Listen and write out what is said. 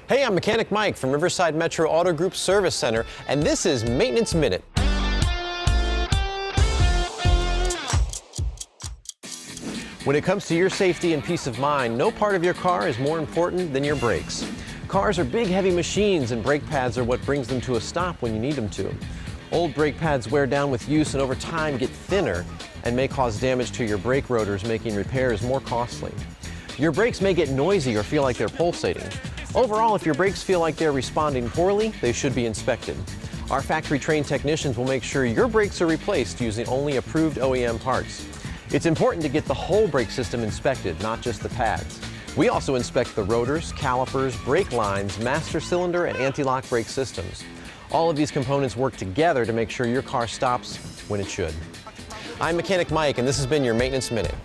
Hey, I'm Mechanic Mike from Riverside Metro Auto Group Service Center, and this is Maintenance Minute. When it comes to your safety and peace of mind, no part of your car is more important than your brakes. Cars are big, heavy machines, and brake pads are what brings them to a stop when you need them to. Old brake pads wear down with use and over time get thinner and may cause damage to your brake rotors, making repairs more costly. Your brakes may get noisy or feel like they're pulsating. Overall, if your brakes feel like they're responding poorly, they should be inspected. Our factory-trained technicians will make sure your brakes are replaced using only approved OEM parts. It's important to get the whole brake system inspected, not just the pads. We also inspect the rotors, calipers, brake lines, master cylinder, and anti-lock brake systems. All of these components work together to make sure your car stops when it should. I'm Mechanic Mike, and this has been your Maintenance Minute.